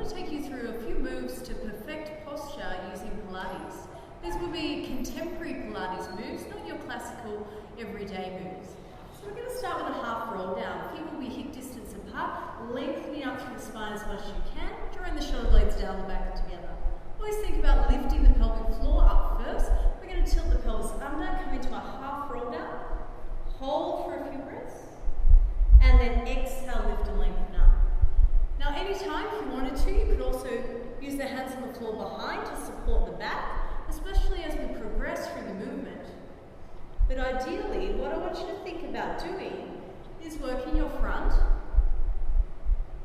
want to take you through a few moves to perfect posture using Pilates. These will be contemporary Pilates moves, not your classical everyday moves. So we're going to start with a half roll down. Feet will be hip distance apart, lengthening up through the spine as much as you can, drawing the shoulder blades down the back and together. Always think about lifting the pelvic floor up first. We're going to tilt the pelvis under, come into a half roll down, hold for a few breaths, and then exhale, lift and lengthen up. Now anytime if you wanted to, you could also use the hands on the floor behind to support the back, especially as we progress through the movement. But ideally, what I want you to think about doing is working your front,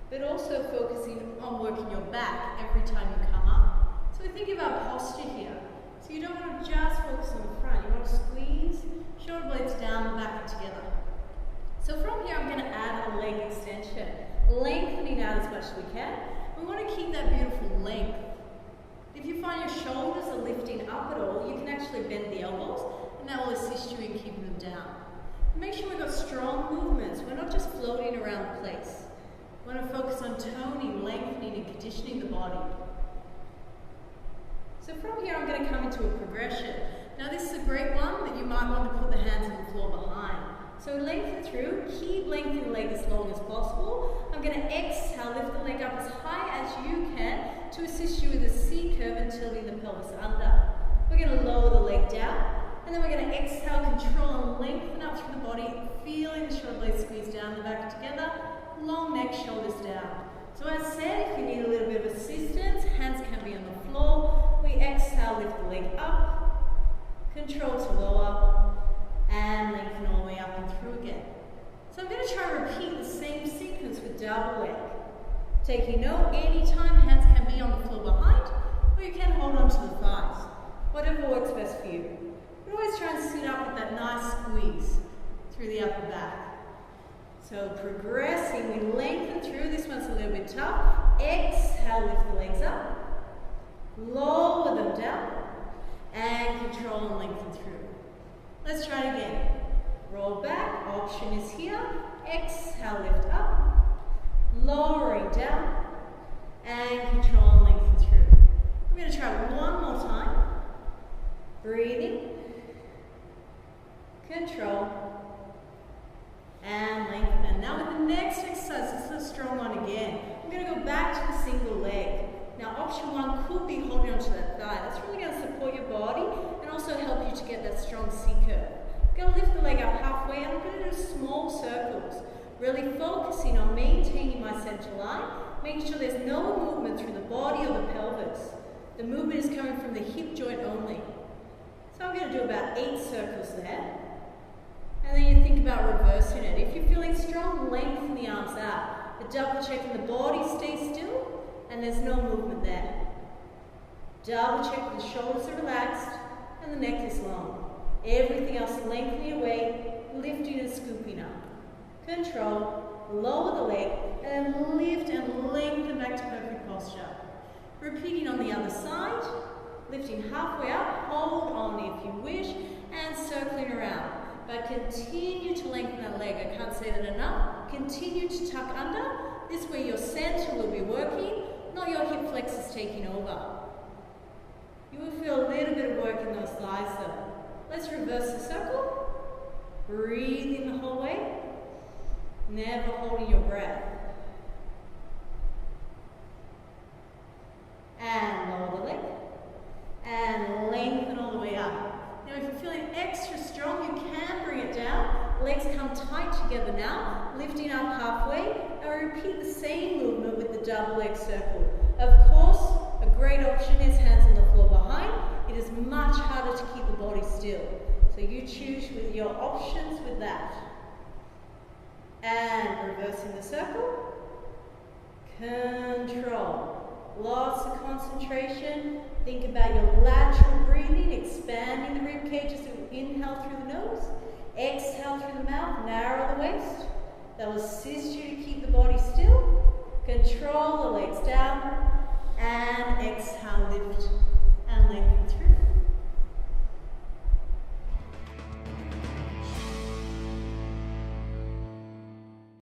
but also focusing on working your back every time you come up. So we think about posture here. So you don't want to just focus on the front, you want to squeeze shoulder blades down, the back and together. So from here I'm going to add a leg extension, lengthening out as much as we can. We want to keep that beautiful length. If you find your shoulders are lifting up at all, you can actually bend the elbows and that will assist you in keeping them down. Make sure we've got strong movements. We're not just floating around the place. We want to focus on toning, lengthening and conditioning the body. So from here I'm going to come into a progression. Now this is a great one that you might want to put the hands on the floor behind. So lengthen through, keep lengthening the leg as long as possible. I'm going to exhale, lift the leg up as high as you can to assist you with a C curve and tilting the pelvis under. We're going to lower the leg down, and then we're going to exhale, control and lengthen up through the body, feeling the shoulder blades squeeze down the back together, long neck, shoulders down. So as said, if you need a little bit of assistance, hands can be on the floor. We exhale, lift the leg up, control to lower, and lengthen all the way up and through again. So I'm going to try and repeat the same sequence with double leg. Taking note, anytime hands can be on the floor behind, or you can hold on to the thighs. Whatever works best for you. But always try and sit up with that nice squeeze through the upper back. So progressing, we lengthen through. This one's a little bit tough. Exhale, lift the legs up. Lower them down. And control and lengthen through. Let's try it again. Roll back, option is here. Exhale, lift up. Lowering down. And control and lengthen through. We're going to try one more time. Breathing. Control. And lengthen. Now with the next exercise, this is a strong one again. We're going to go back to the single leg. Now option one could be holding onto that thigh. That's really going to support your body and also help you to get that strong C curve. I'm going to lift the leg up halfway and I'm going to do small circles. Really focusing on maintaining my center line, making sure there's no movement through the body or the pelvis. The movement is coming from the hip joint only. So I'm going to do about 8 circles there. And then you think about reversing it. If you're feeling strong, lengthen the arms out. But double checking the body stays still and there's no movement there. Double check the shoulders are relaxed and the neck is long. Everything else lengthening away, lifting and scooping up. Control, lower the leg, and then lift and lengthen back to perfect posture. Repeating on the other side, lifting halfway up, hold on if you wish, and circling around. But continue to lengthen that leg. I can't say that enough. Continue to tuck under. This way your center will be working, not your hip flexors taking over. You will feel a little bit of work in those thighs though. Let's reverse the circle. Breathing the whole way. Never holding your breath. And lower the leg. And lengthen all the way up. Now if you're feeling extra strong, you can bring it down. Legs come tight together now. Lifting up halfway. And repeat the same movement with the double leg circle. Of course, a great option is hands on the floor behind. It is much harder to keep the body still. So you choose with your options with that. And reversing the circle. Control. Lots of concentration. Think about your lateral breathing, expanding the rib cage as you inhale through the nose. Exhale through the mouth, narrow the waist. That will assist you to keep the body still. Control the legs down. And exhale, lift and lengthen through.